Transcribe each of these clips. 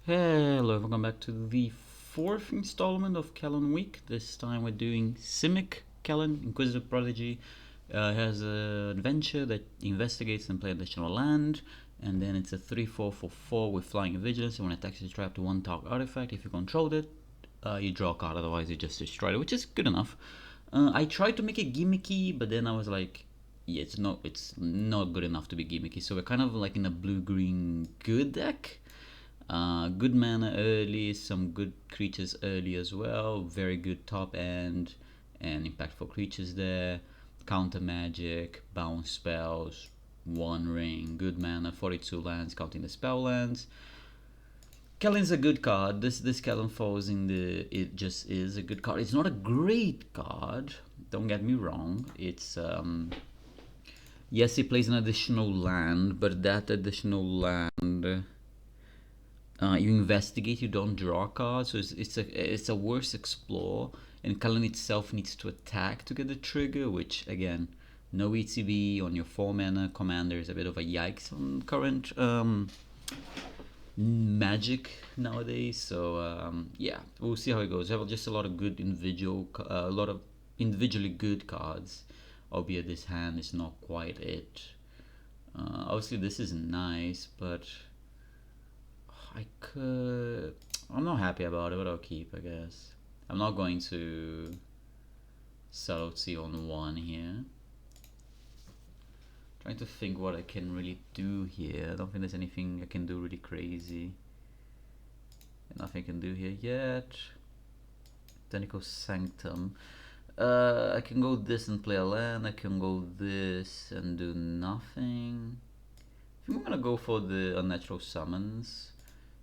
Hello, welcome back to the fourth installment of Kellan Week. This time we're doing Simic Kellan, Inquisitive Prodigy. Has an adventure that investigates and plays additional land, and then it's a 3/4 for 4 with Flying Vigilance. And when it attacks, you trap to one target artifact. If you controlled it, you draw a card, otherwise you just destroy it, which is good enough. I tried to make it gimmicky, but then I was like, yeah, it's not good enough to be gimmicky. So we're kind of like in a blue-green good deck. Good mana early, some good creatures early as well. Very good top end and impactful creatures there. Counter magic, bounce spells, one ring, good mana, 42 lands, counting the spell lands. Kellan's a good card. This Kellan falls in the. It just is a good card. It's not a great card. Don't get me wrong. It's yes, he plays an additional land, but that additional land. You investigate, you don't draw cards, so it's a worse explore. And Kellan itself needs to attack to get the trigger, which again, no ETB on your 4 mana commander is a bit of a yikes on current Magic nowadays. So yeah, we'll see how it goes. We have just a lot of good a lot of individually good cards, albeit this hand is not quite it. Obviously, this is nice, but I'm not happy about it, but I'll keep, I guess. I'm not going to subtlety on 1 here. Trying to think what I can really do here. I don't think there's anything I can do really crazy. Nothing I can do here yet. Technical Sanctum. I can go this and play a land. I can go this and do nothing. I think I'm gonna go for the Unnatural Summons.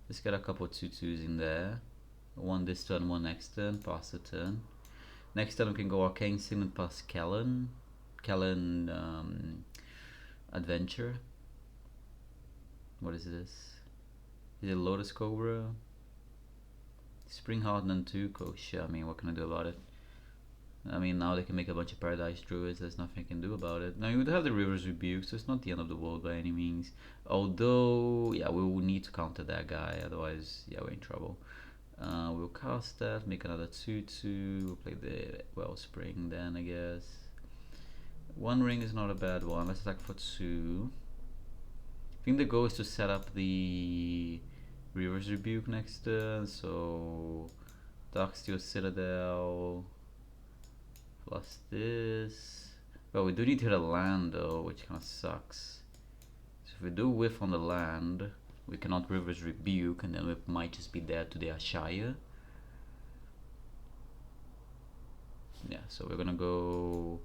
Let's get a couple 2/2s in there. One this turn, one next turn, pass the turn. Next turn we can go Arcane Signet pass Kellan. Adventure. What is this? Is it Lotus Cobra? Spring Hardened Tuco. Shit, I mean, what can I do about it? I mean, now they can make a bunch of Paradise Druids. There's nothing I can do about it. Now you would have the River's Rebuke, so it's not the end of the world by any means. Although, yeah, we will need to counter that guy. Otherwise, yeah, we're in trouble. We'll cast that, make another 2/2. We'll play the Wellspring then, I guess. One ring is not a bad one. Let's attack for 2. I think the goal is to set up the River's Rebuke next turn. So, Darksteel Citadel plus this. Well, we do need to hit a land though, which kind of sucks. So if we do whiff on the land, we cannot River's Rebuke, and then we might just be dead to the Ashaya. Yeah, so we're gonna go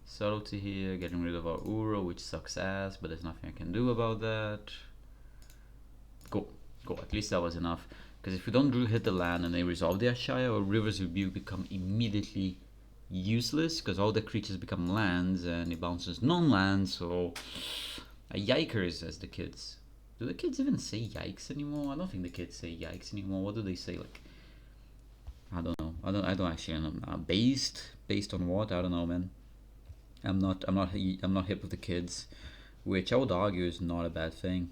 Subtlety here, getting rid of our Uro, which sucks ass, but there's nothing I can do about that. Cool, at least that was enough. Because if we don't hit the land and they resolve the Ashaya, or River's Rebuke become immediately useless, because all the creatures become lands and it bounces non-lands, so a yikers, as the kids. Do the kids even say yikes anymore? I don't think the kids say yikes anymore. What do they say? Like, I don't know. I don't actually know. Based on what? I don't know, man. I'm not hip with the kids, which I would argue is not a bad thing.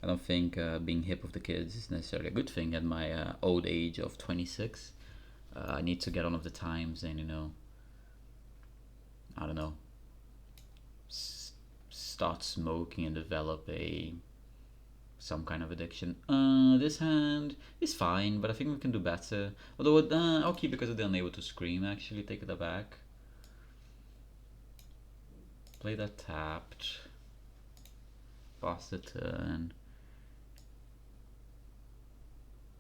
I don't think being hip with the kids is necessarily a good thing at my old age of 26. I need to get on with the times and, I don't know, start smoking and develop some kind of addiction. This hand is fine, but I think we can do better. Although I'll keep it because they're unable to scream. Actually, take it back. Play that tapped. Pass the turn.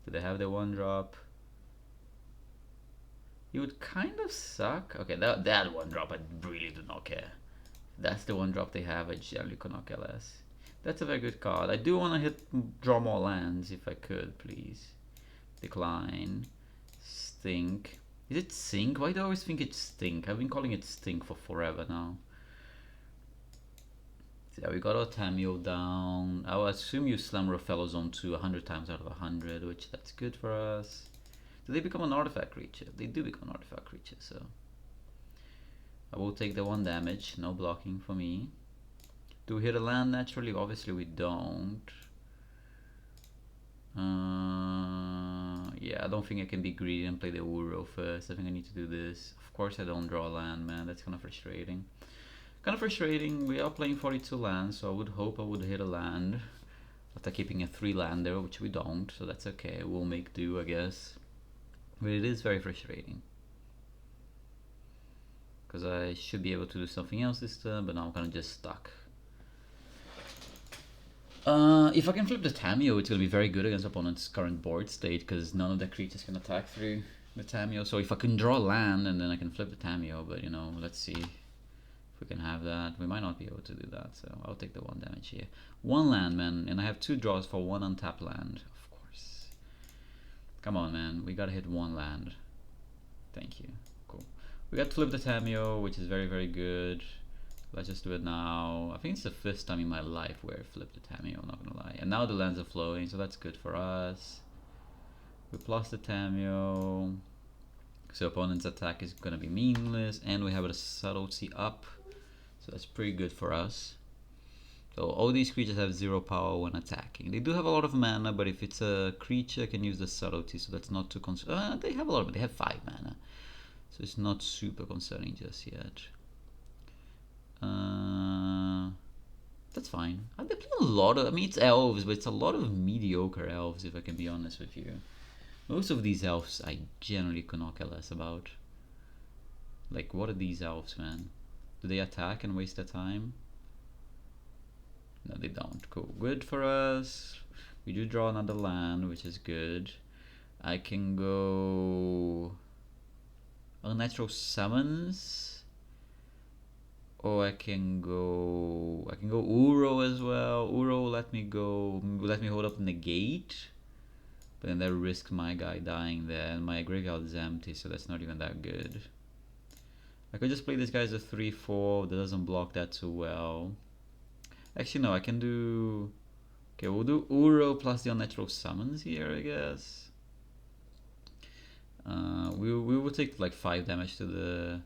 Do they have their 1-drop? It would kind of suck. Okay, that 1-drop I really do not care. That's the 1-drop they have. I generally could not care less. That's a very good card. I do want to draw more lands if I could, please. Decline. Stink. Is it Sink? Why do I always think it's Stink? I've been calling it Stink for forever now. So yeah, we got our Tamio down. I will assume you slam Rofello's on to 100 times out of 100, which that's good for us. Do they become an artifact creature? They do become an artifact creature, so I will take the 1 damage. No blocking for me. Do we hit a land naturally? Obviously we don't. Yeah, I don't think I can be greedy and play the Uro first. I think I need to do this. Of course I don't draw land, man. That's kind of frustrating. Kind of frustrating. We are playing 42 lands, so I would hope I would hit a land after keeping a 3-lander, which we don't, so that's okay. We'll make do, I guess. But it is very frustrating. Because I should be able to do something else this turn, but now I'm kind of just stuck. If I can flip the Tameo, it's going to be very good against opponent's current board state, because none of the creatures can attack through the Tameo. So if I can draw land, and then I can flip the Tameo, but you know, let's see if we can have that. We might not be able to do that, so I'll take the 1 damage here. 1 land, man, and I have 2 draws for 1 untapped land, of course. Come on, man, we gotta hit 1 land. Thank you. Cool. We got to flip the Tameo, which is very, very good. Let's just do it now. I think it's the first time in my life where I flipped the Tameo, I'm not gonna lie. And now the lands are flowing, so that's good for us. We plus the Tameo, so opponent's attack is gonna be meaningless, and we have a subtlety up, so that's pretty good for us. So all these creatures have 0 power when attacking. They do have a lot of mana, but if it's a creature, I can use the subtlety, so that's not too concerning. They have a lot, but they have 5 mana, so it's not super concerning just yet. That's fine. They play a lot of, I mean, it's elves, but it's a lot of mediocre elves, if I can be honest with you. Most of these elves I generally could not care less about. Like, what are these elves, man? Do they attack and waste their time? No, they don't. Cool. Good for us. We do draw another land, which is good. I can go Unnatural Summons. Or I can go Uro as well. Uro let me hold up Negate. But then that risks my guy dying there, and my graveyard is empty, so that's not even that good. I could just play this guy as a 3/4 that doesn't block that too well. Actually no, I can do, okay, we'll do Uro plus the Unnatural Summons here, I guess. We will take like 5 damage to the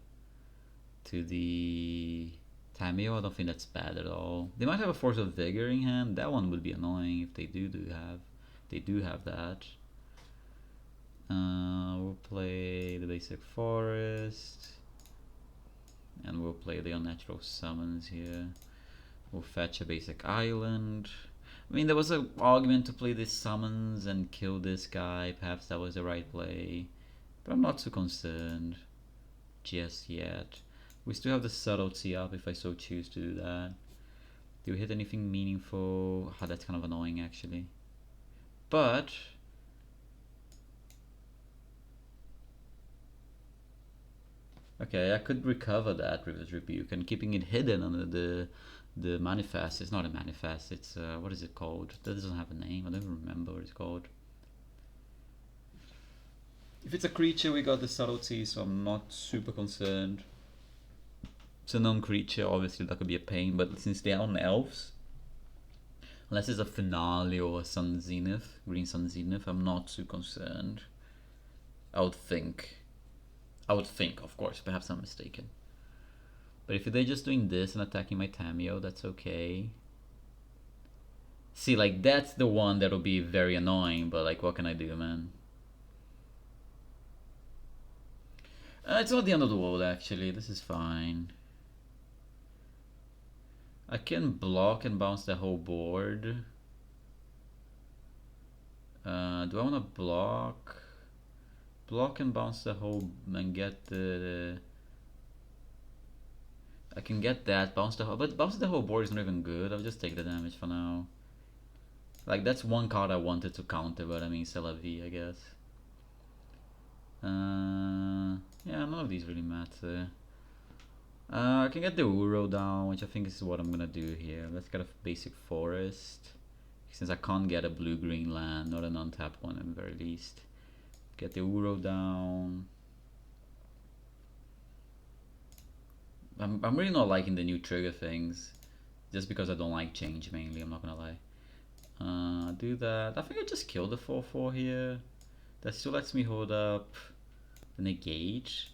Tameo. I don't think that's bad at all. They might have a Force of Vigor in hand. That one would be annoying if they do have that. We'll play the basic forest, and we'll play the Unnatural Summons here. We'll fetch a basic island. I mean, there was an argument to play this summons and kill this guy. Perhaps that was the right play, but I'm not too concerned just yet. We still have the subtlety up if I so choose to do that. Do we hit anything meaningful? Oh, that's kind of annoying actually. But okay, I could recover that River's Rebuke, and keeping it hidden under the manifest. It's not a manifest, it's what is it called? That doesn't have a name. I don't remember what it's called. If it's a creature, we got the subtlety, so I'm not super concerned. It's a non-creature, obviously that could be a pain, but since they are on elves, unless it's a Finale or a Sun Zenith, Green Sun Zenith, I'm not too concerned. I would think, of course, perhaps I'm mistaken. But if they're just doing this and attacking my Tameo, that's okay. See, like, that's the one that'll be very annoying, but like, what can I do, man? It's not the end of the world, actually. This is fine. I can block and bounce the whole board. Do I want to block? Block and bounce the whole and get the... I can get that, bounce the whole... But bouncing the whole board is not even good. I'll just take the damage for now. Like, that's one card I wanted to counter, but I mean, c'est la vie, I guess. Yeah, none of these really matter. I can get the Uro down, which I think is what I'm gonna do here. Let's get a basic forest, since I can't get a blue-green land, not an untapped one at the very least. Get the Uro down. I'm really not liking the new trigger things, just because I don't like change mainly, I'm not gonna lie. Do that. I think I just killed the 4/4 here. That still lets me hold up the negate,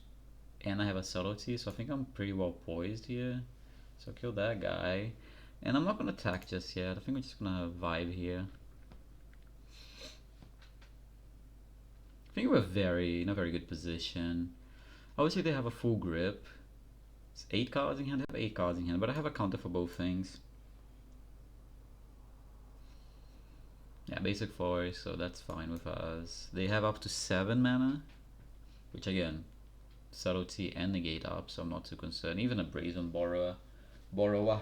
and I have a subtlety, so I think I'm pretty well poised here. So kill that guy, and I'm not gonna attack just yet. I think we're just gonna vibe here. think we're in a very good position. Obviously they have a full grip. It's 8 cards in hand. I have 8 cards in hand, but I have a counter for both things. Yeah, basic force, so that's fine with us. They have up to 7 mana, which again, subtlety and negate up, so I'm not too concerned. Even a brazen borrower. So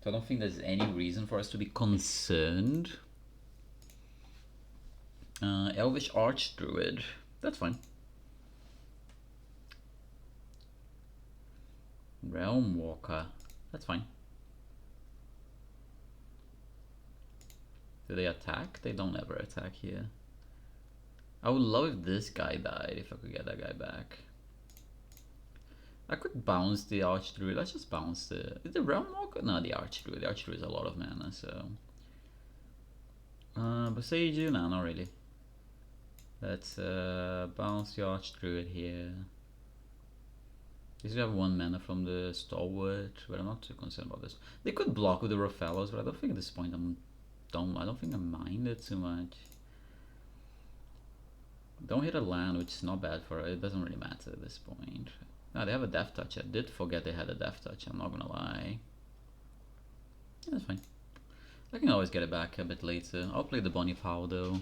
I don't think there's any reason for us to be concerned. Elvish Archdruid, that's fine. Realm Walker, that's fine. Do they attack? They don't ever attack here. I would love if this guy died, if I could get that guy back. I could bounce the Archdruid. Let's just bounce the Realm Walker? No, the Archdruid. The Archdruid is a lot of mana, so... Besiege? No, not really. Let's bounce the Archdruid here. We have 1 mana from the Stalwart, but I'm not too concerned about this. They could block with the Rofellos, but I don't think at this point I don't think I mind it too much. Don't hit a land, which is not bad for it. It doesn't really matter at this point. No, they have a Death Touch. I did forget they had a Death Touch, I'm not gonna lie. Yeah, that's fine. I can always get it back a bit later. I'll play the Bonifowl though.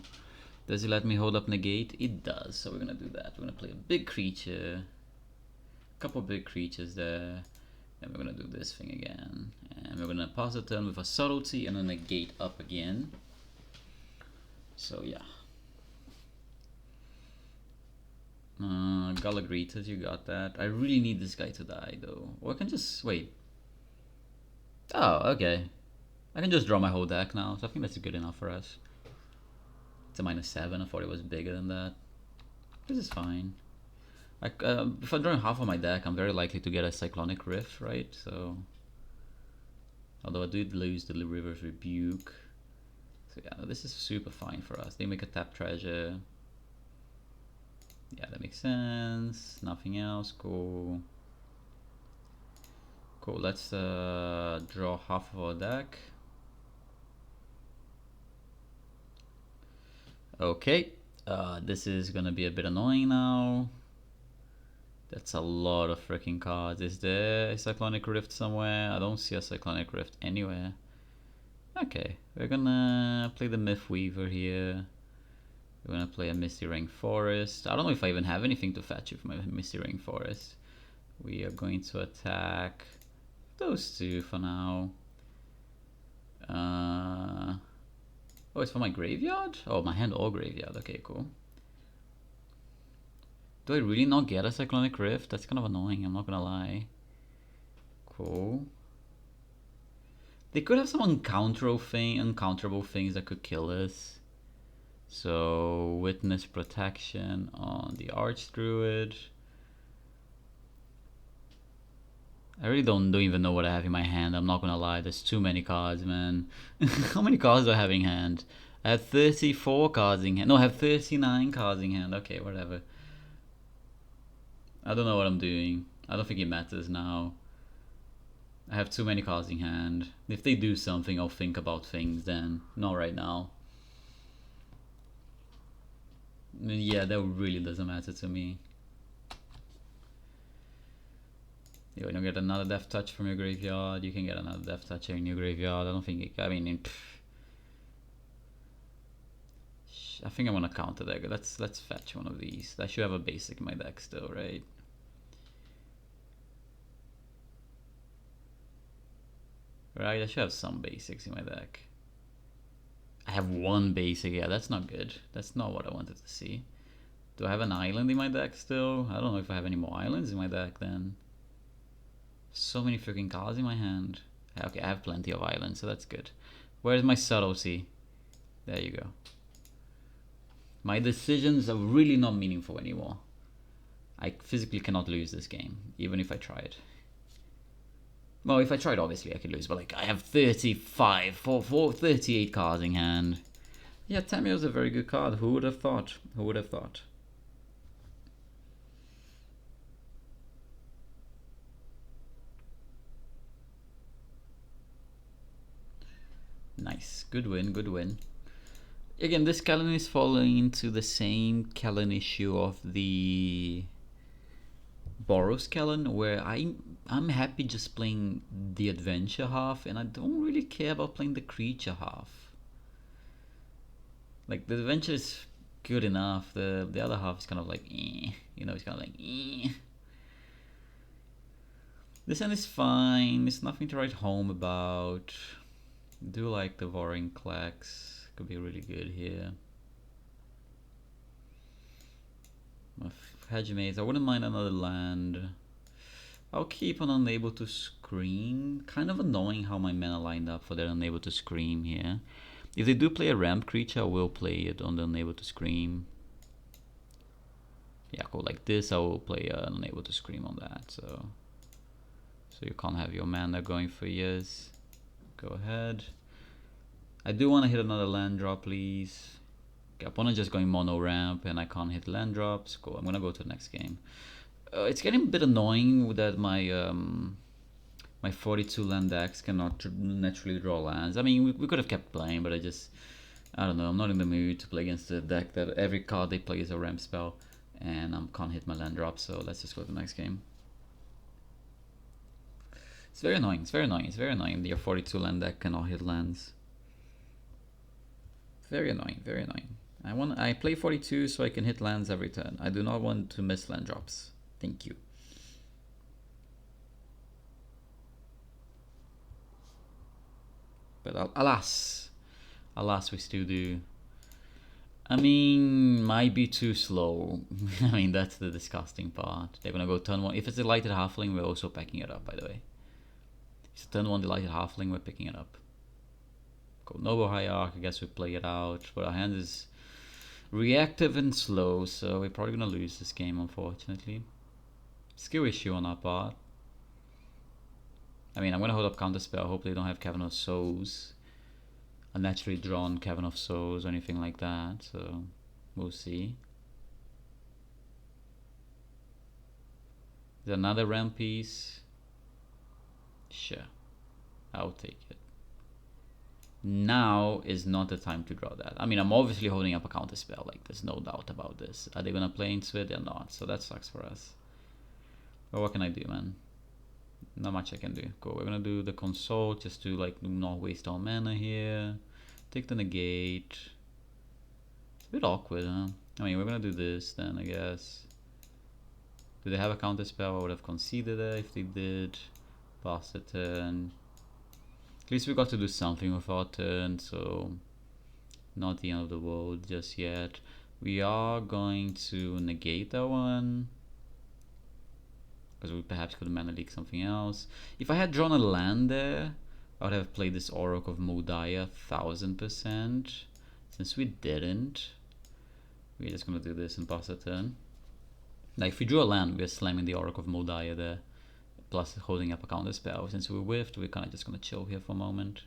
Does it let me hold up negate? It does, so we're gonna do that. We're gonna play a big creature. Couple big creatures there, and we're gonna do this thing again, and we're gonna pass the turn with a subtlety and a negate up again. So yeah, Gallagritas, you got that. I really need this guy to die though, or I can just wait. Oh, okay, I can just draw my whole deck now, so I think that's good enough for us. It's a -7. I thought it was bigger than that. This is fine. If I'm drawing half of my deck, I'm very likely to get a Cyclonic Rift, right? So, although I did lose the River's Rebuke, so yeah, this is super fine for us. They make a tap treasure. Yeah, that makes sense. Nothing else. Cool. Cool. Let's draw half of our deck. Okay. This is gonna be a bit annoying now. That's a lot of freaking cards. Is there a Cyclonic Rift somewhere? I don't see a Cyclonic Rift anywhere. Okay, we're gonna play the Myth Weaver here. We're gonna play a Misty Rainforest. I don't know if I even have anything to fetch with my Misty Rainforest. We are going to attack those two for now. Oh, it's for my graveyard? Oh, my hand or graveyard. Okay, cool. Do I really not get a Cyclonic Rift? That's kind of annoying, I'm not gonna lie. Cool. They could have some uncounterable things that could kill us. So, Witness Protection on the Archdruid. I really don't even know what I have in my hand, I'm not gonna lie. There's too many cards, man. How many cards do I have in hand? I have 34 cards in hand. No, I have 39 cards in hand. Okay, whatever. I don't know what I'm doing. I don't think it matters now. I have too many cards in hand. If they do something, I'll think about things then. Not right now. Yeah, that really doesn't matter to me. You don't get another Death Touch from your graveyard. You can get another Death Touch in your graveyard. I don't think it, I mean, I think I'm gonna counter that. Let's fetch one of these. I should have a basic in my deck still, right? Right, I should have some basics in my deck. I have 1 basic, yeah, that's not good. That's not what I wanted to see. Do I have an island in my deck still? I don't know if I have any more islands in my deck then. So many freaking cards in my hand. Okay, I have plenty of islands, so that's good. Where's my subtlety? There you go. My decisions are really not meaningful anymore. I physically cannot lose this game, even if I tried. Well, if I tried, obviously I could lose, but like, I have 38 cards in hand. Yeah, Tamio's a very good card. Who would have thought? Who would have thought? Nice. Good win, good win. Again, this Kellan is falling into the same Kellan issue of the Boros Kellan, where I'm happy just playing the adventure half, and I don't really care about playing the creature half. Like, the adventure is good enough. The other half is kind of like, you know, it's kind of like, This end is fine. It's nothing to write home about. Do like the Voring Clax. Could be really good here. Hedge Maze. I wouldn't mind another land. I'll keep on Unable to Scream. Kind of annoying how my mana lined up for their Unable to Scream here. If they do play a ramp creature, I will play it on the Unable to Scream. Yeah, go like this. I will play an Unable to Scream on that. So you can't have your mana going for years. Go ahead. I do want to hit another land drop, please. Okay, opponent just going mono ramp, and I can't hit land drops. Cool. I'm gonna go to the next game. It's getting a bit annoying that my my 42 land decks cannot naturally draw lands. I mean, we could have kept playing, but I don't know. I'm not in the mood to play against a deck that every card they play is a ramp spell, and I can't hit my land drop. So let's just go to the next game. It's very annoying. It's very annoying. It's very annoying. Your 42 land deck cannot hit lands. Very annoying. Very annoying. I play 42 so I can hit lands every turn. I do not want to miss land drops. Thank you. But alas, we still do. I mean, might be too slow. I mean, that's the disgusting part. They're gonna go turn 1. If it's a delighted halfling, we're also packing it up, by the way. If it's a turn 1 delighted halfling, we're picking it up. Cool. Noble Hierarch, I guess we play it out. But our hand is reactive and slow, so we're probably gonna lose this game, unfortunately. Skill issue on our part. I mean, I'm gonna hold up Counterspell. Hopefully they don't have Cavern of Souls. A naturally drawn Cavern of Souls or anything like that, so we'll see. Is there another ramp piece? Sure, I'll take it. Now is not the time to draw that. I mean, I'm obviously holding up a Counterspell, like there's no doubt about this. Are they gonna play into it? They're not, so that sucks for us. But what can I do, man? Not much I can do. Cool, we're gonna do the Consult just to like not waste our mana here. Take the negate. It's a bit awkward, huh? I mean, we're gonna do this then, I guess. Do they have a Counterspell? I would have conceded it if they did. Pass the turn. At least we got to do something with our turn, so not the end of the world just yet. We are going to negate that one, because we perhaps could mana leak something else. If I had drawn a land there, I would have played this Oracle of Modiah 1000%. Since we didn't, we're just gonna do this and pass a turn. Now if we drew a land, we're slamming the Oracle of Modiah there, plus holding up a counter spell. Since we whiffed, we're kinda just gonna chill here for a moment.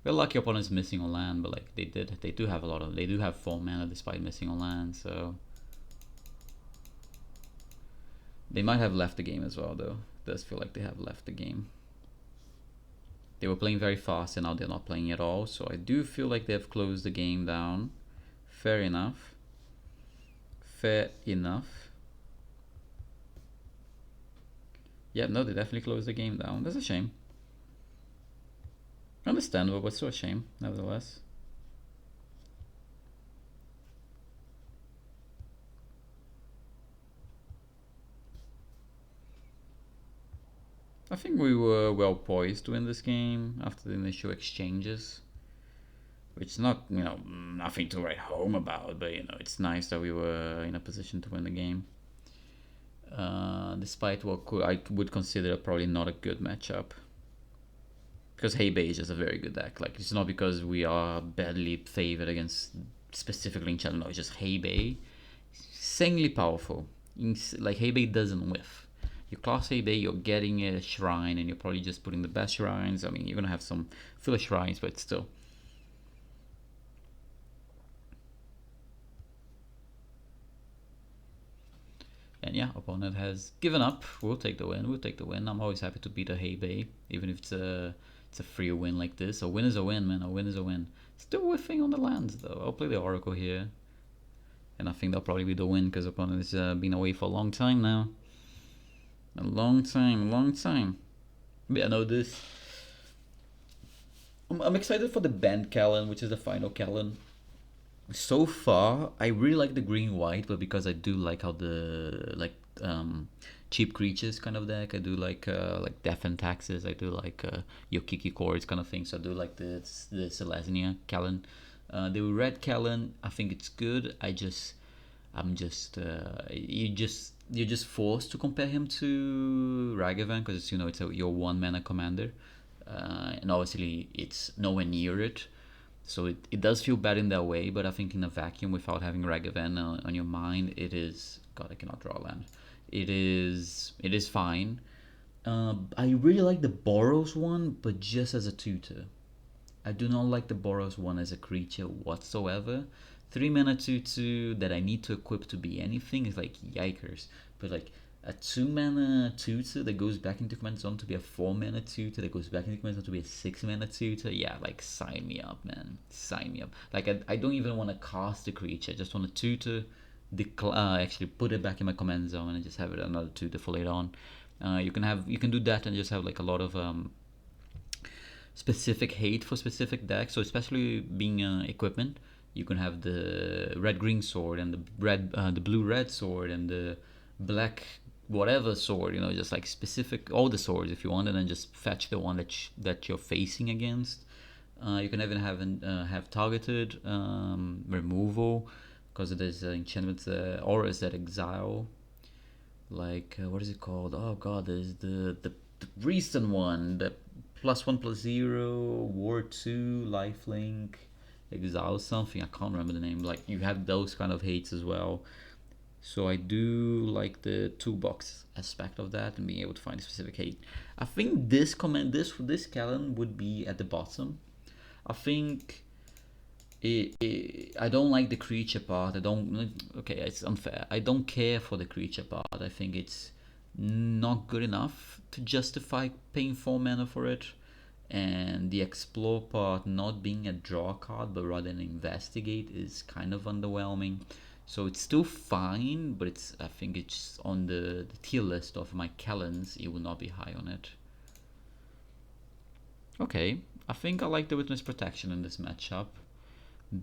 We're lucky opponent's missing on land, but like they do have 4 mana despite missing on land, so they might have left the game as well though. It does feel like they have left the game. They were playing very fast and now they're not playing at all, so I do feel like they've closed the game down. Fair enough. Fair enough. Yeah, no, they definitely closed the game down. That's a shame. Understandable, but still a shame, nevertheless. I think we were well poised to win this game after the initial exchanges. Which is not, you know, nothing to write home about, but you know, it's nice that we were in a position to win the game. Despite what I would consider probably not a good matchup. Because Hay Bay is just a very good deck. Like, it's not because we are badly favored against specifically in channel, no, it's just Hay Bay. Insanely powerful. Like, Hay Bay doesn't whiff. You class Hay Bay, you're getting a shrine, and you're probably just putting the best shrines. I mean, you're gonna have some filler shrines, but still. And yeah, opponent has given up. We'll take the win. We'll take the win. I'm always happy to beat a Hay Bay, even if it's a it's a free win like this. A win is a win, man. A win is a win. Still whiffing on the lands though. I'll play the Oracle here, and I think that'll probably be the win because opponent has been away for a long time now. A long time, long time. But I know this. I'm excited for the banned Kellan, which is the final Kellan. So far, I really like the green white, but because I do like how the cheap creatures kind of deck, I do like Death and Taxes, I do like Yokiki Chords kind of thing. So I do like the Selesnya Kellan. The red Kellan, I think it's good. You're just forced to compare him to Ragavan because it's your 1 mana commander, and obviously it's nowhere near it. So it does feel bad in that way, but I think in a vacuum without having Ragavan on your mind, it is... God, I cannot draw land. It is fine. I really like the Boros one, but just as a tutor. I do not like the Boros one as a creature whatsoever. 3 mana 2/2 that I need to equip to be anything is like yikers. But like a 2 mana tutor that goes back into command zone to be a 4 mana tutor that goes back into command zone to be a 6 mana tutor, yeah, like sign me up, man. Sign me up. Like I don't even want to cast the creature. I just want to tutor, actually put it back in my command zone and just have it another tutor for later on. You can do that and just have like a lot of specific hate for specific decks. So especially being equipment, you can have the red-green sword and the blue-red sword and the black whatever sword, just like specific all the swords if you want, and then just fetch the one that you're facing against. You can even have targeted removal because there's enchantments, auras that exile. Like what is it called? Oh god, there's the recent one, the +1/+0 War 2 lifelink exile something. I can't remember the name. Like you have those kind of hates as well. So I do like the toolbox aspect of that and being able to find a specific hate. I think this Kellan would be at the bottom. I think I don't like the creature part. Okay, it's unfair. I don't care for the creature part. I think it's not good enough to justify paying 4 mana for it. And the explore part not being a draw card but rather an investigate is kind of underwhelming. So it's still fine, but I think it's on the tier list of my Kellans. It will not be high on it. Okay, I think I like the Witness Protection in this matchup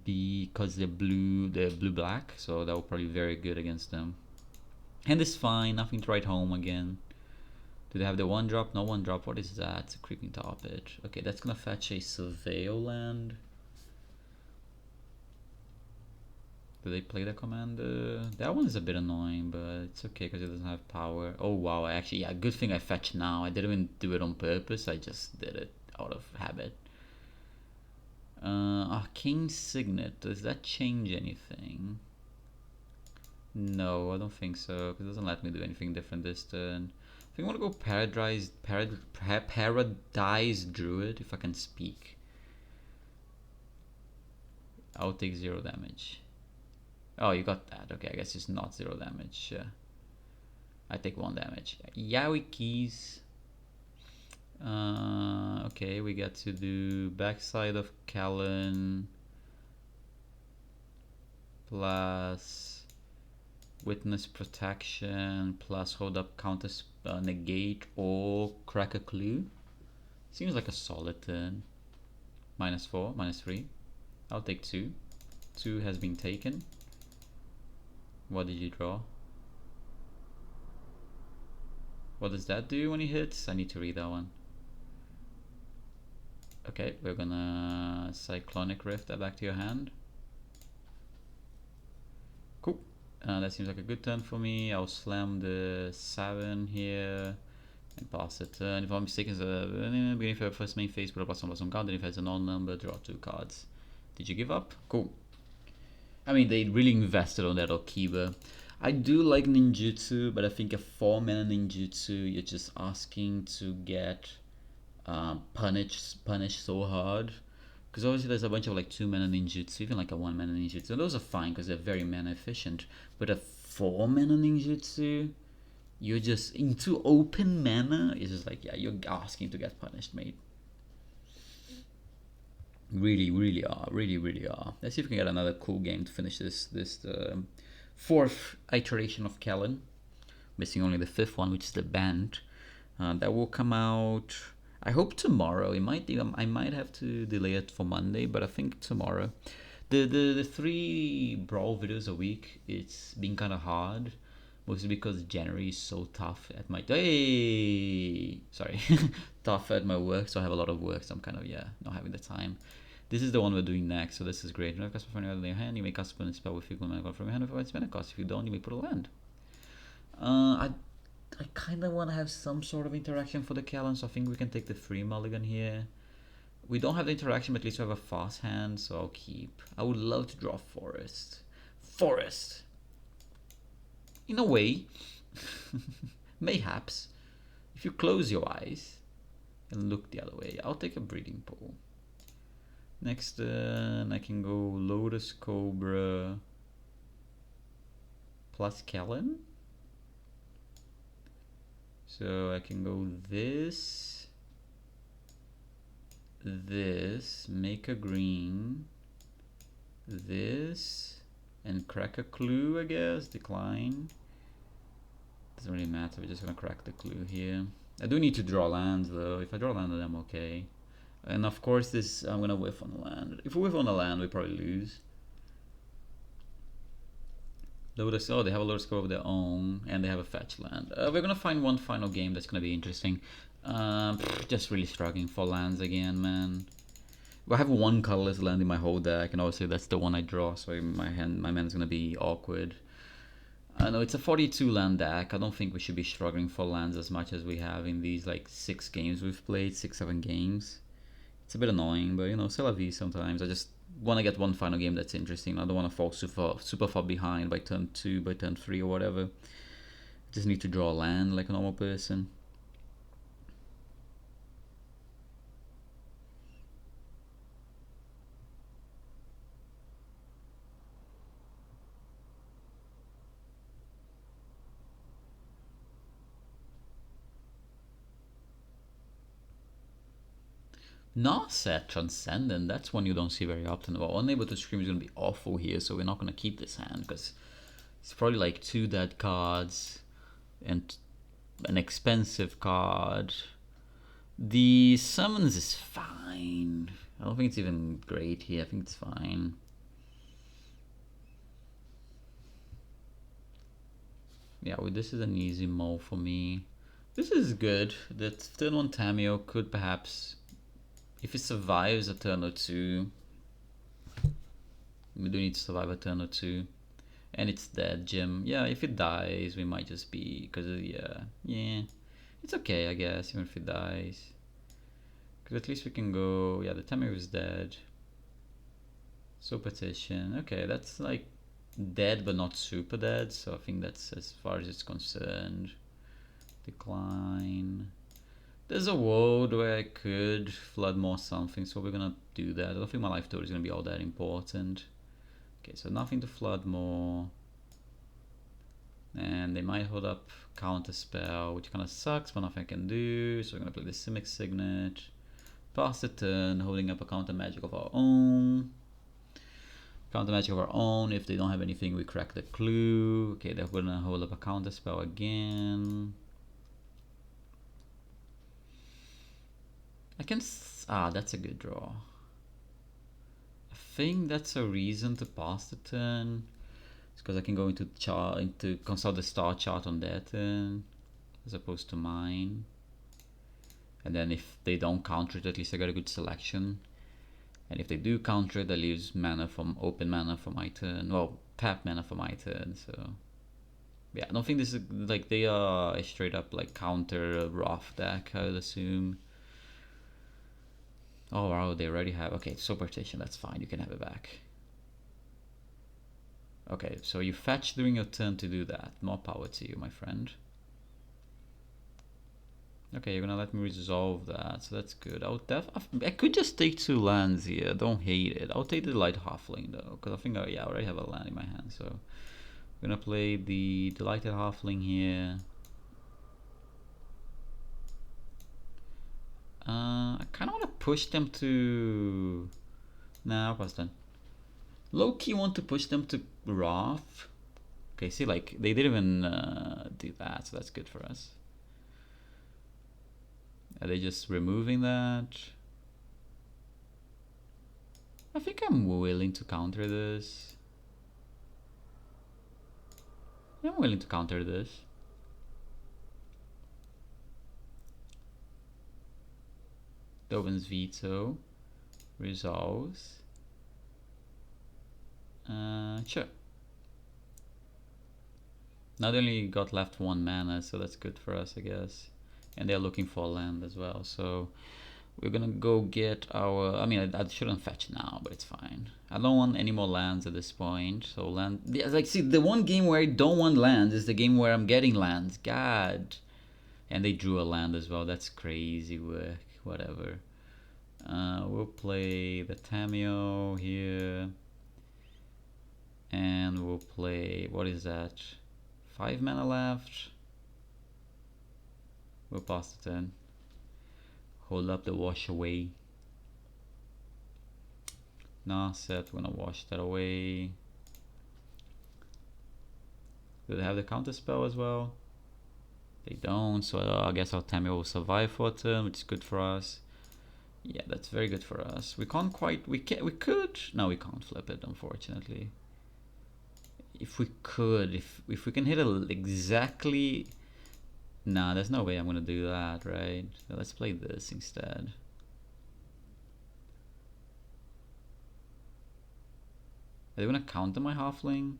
because they're blue-black, so that will probably be very good against them. And it's fine, nothing to write home again. Do they have the 1-drop? No 1-drop. What is that? It's a Creeping Tar Pit. Okay, that's gonna fetch a Surveil land. Do they play the commander? That one is a bit annoying, but it's okay because it doesn't have power. Oh wow, yeah, good thing I fetched now. I didn't even do it on purpose. I just did it out of habit. Arcane Signet. Does that change anything? No, I don't think so, because it doesn't let me do anything different this turn. I think I want to go Paradise Druid, if I can speak. I'll take 0 damage. Oh, you got that. Okay, I guess it's not 0 damage. I take 1 damage. Yaoi Keys. Okay, we get to do backside of Kellan plus Witness Protection plus hold up counter negate or crack a clue. Seems like a solid turn. -4, -3. I'll take 2. 2 has been taken. What did you draw? What does that do when he hits? I need to read that one. Okay, we're gonna Cyclonic Rift that back to your hand. Cool. That seems like a good turn for me. I'll slam the 7 here and pass the turn. If I'm mistaken, it's beginning for first main phase, put a +1/+1 counter. If it's a null number, draw 2 cards. Did you give up? Cool. I mean, they really invested on that Okiba. I do like ninjutsu, but I think a 4 mana ninjutsu, you're just asking to get punished so hard. Because obviously there's a bunch of like 2 mana ninjutsu, even like a 1 mana ninjutsu. And those are fine because they're very mana efficient. But a 4 mana ninjutsu, you're just into open mana. It's just like, yeah, you're asking to get punished, mate. Really are. Really are. Let's see if we can get another cool game to finish this fourth iteration of Kellan. Missing only the fifth one, which is the band. That will come out. I hope tomorrow. I might have to delay it for Monday, but I think tomorrow. The three Brawl videos a week, it's been kind of hard, mostly because January is so tough at my sorry, tough at my work. So I have a lot of work. So I'm kind of not having the time. This is the one we're doing next, so this is great. You have customer from your hand, you may cast a spell with equal mana from your hand. If it's mana cost, if you don't, you may put a land. I kind of want to have some sort of interaction for the Kellan, so I think we can take the free mulligan here. We don't have the interaction, but at least we have a fast hand, so I'll keep. I would love to draw Forest. Forest! In a way, mayhaps, if you close your eyes and look the other way, I'll take a Breeding Pool. Next turn, I can go Lotus Cobra plus Kellan. So I can go this, make a green, this, and crack a clue, I guess. Decline. Doesn't really matter, we're just gonna crack the clue here. I do need to draw lands though. If I draw land, then I'm okay. And of course this, I'm gonna whiff on the land. If we whiff on the land, we probably lose. Lotus, oh, they have a Lotus Cobra of their own, and they have a fetch land. We're gonna find one final game that's gonna be interesting. Just really struggling for lands again, man. I have one colorless land in my whole deck, and obviously that's the one I draw, so my man's gonna be awkward. I know it's a 42 land deck. I don't think we should be struggling for lands as much as we have in these like 6 games we've played, 6-7 games. It's a bit annoying, but you know, c'est la vie sometimes. I just want to get one final game that's interesting. I don't want to fall super far behind by turn 2, by turn 3 or whatever. I just need to draw a land like a normal person. Narset Transcendent, that's one you don't see very often. Well, Unable to Scream is going to be awful here, so we're not going to keep this hand, because it's probably like 2 dead cards and an expensive card. The summons is fine. I don't think it's even great here, I think it's fine. Yeah, well, this is an easy mull for me. This is good. The turn 1 Tameo could perhaps, if it survives a turn or 2, we do need to survive a turn or 2. And it's dead, Jim. Yeah, if it dies, we might just be, because yeah. It's okay, I guess, even if it dies. Because at least we can go, yeah, the Tameo is dead. So Petition, okay, that's like dead but not super dead, so I think that's as far as it's concerned. Decline. There's a world where I could flood more something, so we're gonna do that. I don't think my life total is gonna be all that important. Okay, so nothing to flood more. And they might hold up counter spell, which kind of sucks, but nothing I can do. So we're gonna play the Simic Signet. Pass the turn, holding up a counter magic of our own. Counter magic of our own. If they don't have anything, we crack the clue. Okay, they're gonna hold up a counter spell again. I can. That's a good draw. I think that's a reason to pass the turn. It's because I can go into consult the star chart on their turn, as opposed to mine. And then if they don't counter it, at least I got a good selection. And if they do counter it, that leaves mana from open mana for my turn. Well, tap mana for my turn. So yeah, I don't think this is like they are a straight up like counter Wrath deck, I would assume. Oh wow, they already have. Okay, so Partition, that's fine. You can have it back. Okay, so you fetch during your turn to do that. More power to you, my friend. Okay, you're gonna let me resolve that, so that's good. I could just take 2 lands here. Don't hate it. I'll take the Delighted Halfling though, because I think I already have a land in my hand. So I'm gonna play the Delighted Halfling here. I kind of want to push them to Nah, I'll pass turn. Low-key want to push them to Wrath. Okay, see, like, they didn't even do that, so that's good for us. Are they just removing that? I think I'm willing to counter this. I'm willing to counter this. Dovin's veto. Resolves. Sure. Now they only got left 1 mana, so that's good for us, I guess. And they're looking for land as well, so we're gonna go get our... I mean, I shouldn't fetch now, but it's fine. I don't want any more lands at this point, so land... Yeah, like, see, the one game where I don't want lands is the game where I'm getting lands. God. And they drew a land as well. That's crazy work. Whatever. We'll play the Tameo here. And we'll play... What is that? 5 mana left. We'll pass the turn. Hold up the wash away. Narset, we're gonna wash that away. Do they have the counter spell as well? They don't, so I guess our Tamio will survive for a turn, which is good for us. Yeah, that's very good for us. We can't quite, we could, no, we can't flip it, unfortunately. If we could, if we can hit it exactly, nah, there's no way I'm gonna do that, right? So let's play this instead. Are they gonna counter my halfling?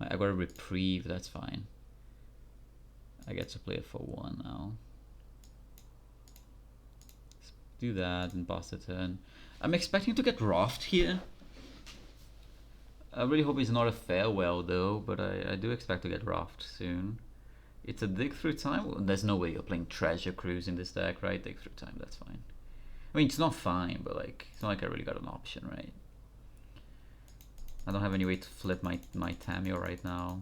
I got a reprieve, that's fine. I get to play it for 1 now. Let's do that and pass the turn. I'm expecting to get Raft here. I really hope it's not a farewell though, but I do expect to get Raft soon. It's a dig through time? Well, there's no way you're playing Treasure Cruise in this deck, right? Dig through time, that's fine. I mean, it's not fine, but like, it's not like I really got an option, right? I don't have any way to flip my Tamio right now.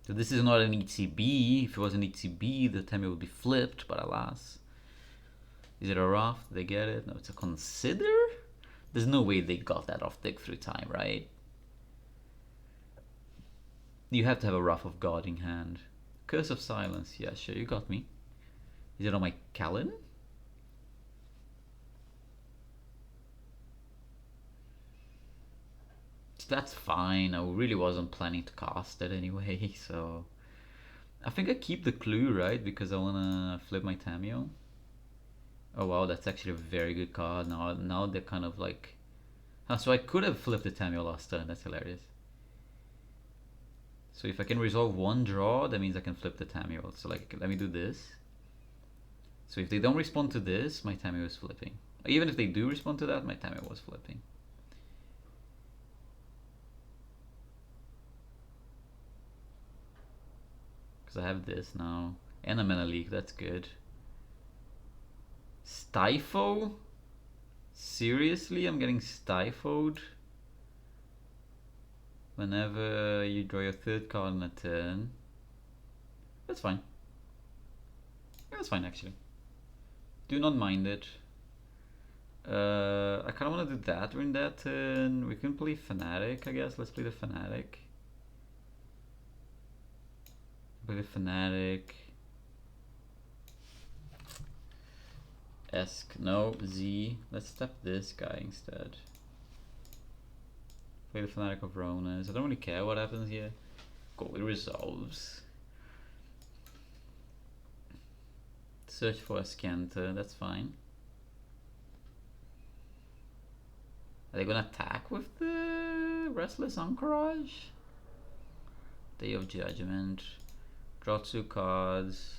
So this is not an ETB. If it was an ETB, the Tamio would be flipped, but alas. Is it a Raft? Did they get it? No, it's a Consider? There's no way they got that off Dig Through Time, right? You have to have a Wrath of God in hand. Curse of Silence, yeah, sure, you got me. Is it on my Kellan? That's fine. I really wasn't planning to cast it anyway, so I think I keep the clue, right? Because I wanna flip my Tamio. Oh wow, that's actually a very good card. Now they're kind of like... so I could have flipped the Tamio last turn. That's hilarious. So if I can resolve 1 draw, that means I can flip the Tamio. So like, let me do this. So if they don't respond to this, my Tamio is flipping. Even if they do respond to that, my Tamio was flipping. Because I have this now. And I'm in a league, that's good. Stifle? Seriously? I'm getting stifled? Whenever you draw your 3rd card in a turn. That's fine. Yeah, that's fine actually. Do not mind it. I kind of want to do that during that turn. We can play Fanatic, I guess. Let's play the Fanatic. Play the Fanatic. No, Z. Let's tap this guy instead. Play the Fanatic of Ronas. I don't really care what happens here. Cool, it resolves. Search for a Scanter, that's fine. Are they gonna attack with the Restless Anchorage? Day of Judgment. Draw 2 cards.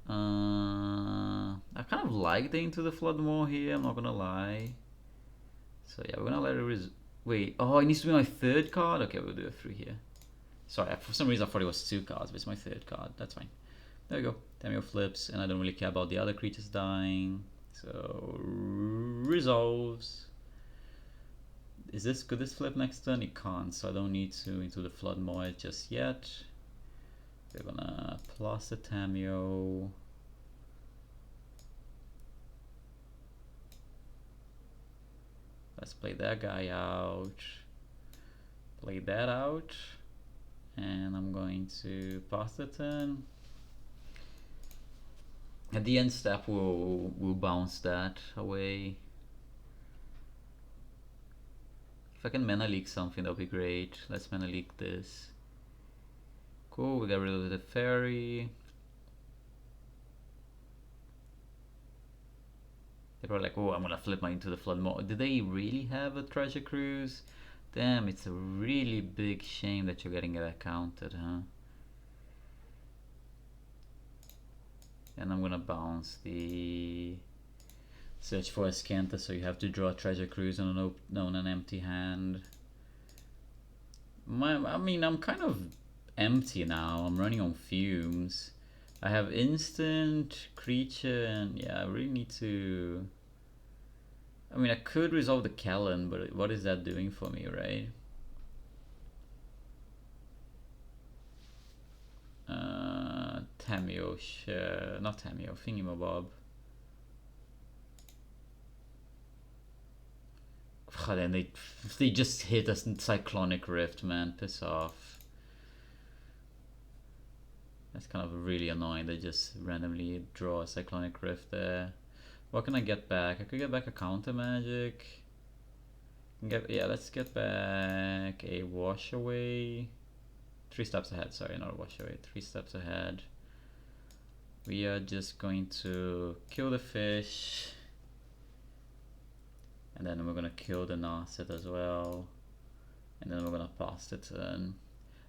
I kind of like the Into the Flood more here, I'm not gonna lie. So yeah, we're gonna let it wait, oh, it needs to be my 3rd card? Okay, we'll do it through here. Sorry, for some reason I thought it was 2 cards, but it's my 3rd card, that's fine. There we go, Tamio flips, and I don't really care about the other creatures dying. So, resolves. Could this flip next turn? It can't, so I don't need to Into the Flood more just yet. We're gonna plus a Tamio. Let's play that guy out. Play that out. And I'm going to pass the turn. At the end step, we'll bounce that away. If I can mana leak something, that'll be great. Let's mana leak this. Cool, we got rid of the fairy. They were like, oh, I'm gonna flip mine into the flood mode. Did they really have a treasure cruise? Damn, it's a really big shame that you're getting that counted, huh? And I'm gonna bounce the search for a Scanta, so you have to draw a treasure cruise on an empty hand. I mean, I'm kind of empty now. I'm running on fumes. I have instant, creature, and yeah, I really need to... I mean, I could resolve the Kellan, but what is that doing for me, right? Tamio, not Tamio, Thingamabob. Then they just hit a Cyclonic Rift, man. Piss off. That's kind of really annoying. They just randomly draw a Cyclonic Rift there. What can I get back? I could get back a Counter Magic. Yeah, let's get back a Wash Away. 3 steps ahead, sorry, not a Wash Away. 3 steps ahead. We are just going to kill the fish. And then we're gonna kill the Narset as well. And then we're gonna pass the turn.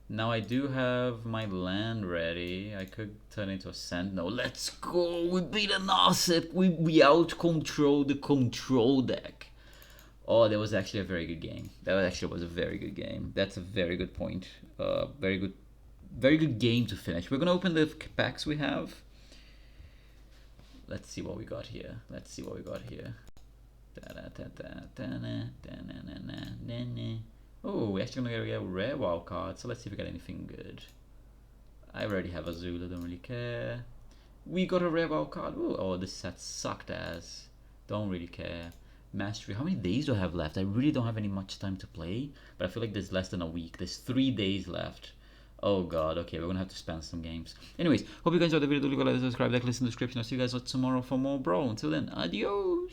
Now I do have my land ready. I could turn into a Sentinel. Let's go! We beat a Narset! We out-control the control deck. Oh, that was actually a very good game. That actually was a very good game. That's a very good point. Very good game to finish. We're gonna open the packs we have. Let's see what we got here. Oh, we're actually gonna get a rare wild card, so let's see if we got anything good. I already have Azula, don't really care. We got a rare wild card. Ooh, oh, this set sucked ass. Don't really care. Mastery. How many days do I have left? I really don't have much time to play, but I feel like there's less than a week. There's 3 days left. Oh god, okay, we're gonna have to spend some games. Anyways, hope you guys enjoyed the video. Do leave a like, subscribe, like, listen in the description. I'll see you guys tomorrow for more Brawl. Until then, adios!